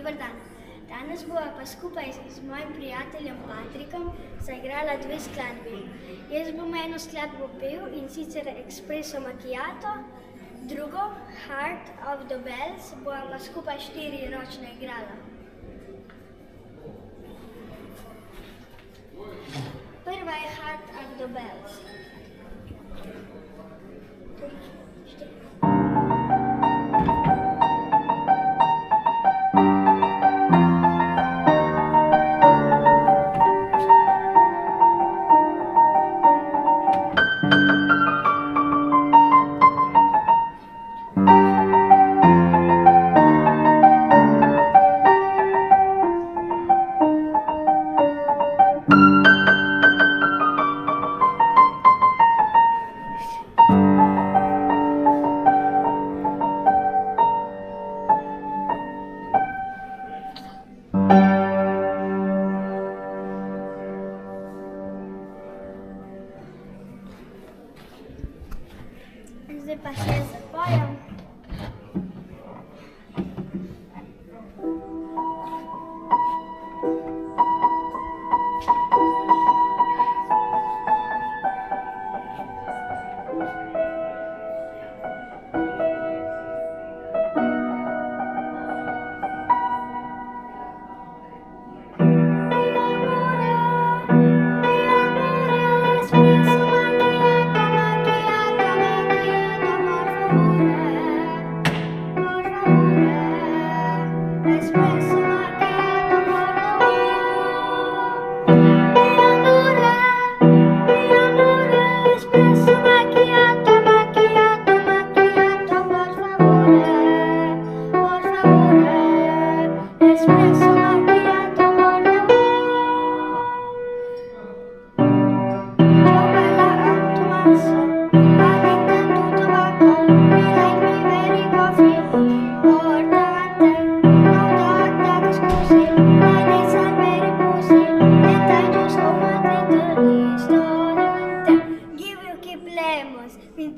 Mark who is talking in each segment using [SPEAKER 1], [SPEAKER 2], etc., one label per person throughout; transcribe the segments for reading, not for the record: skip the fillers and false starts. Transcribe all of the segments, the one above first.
[SPEAKER 1] Dobar dan. Danes bova pa skupaj z mojim prijateljem Patrikom zaigrala dve skladbi. Jaz bom eno skladbo pel, in sicer Espresso Macchiato, drugo Heart of the Bells bova pa skupaj štiriročno igrala. Prva je Heart of the Bells. Zdaj pa še zapojem.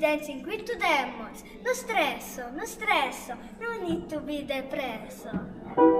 [SPEAKER 1] Dancing with the demons. No stresso, no need to be depresso.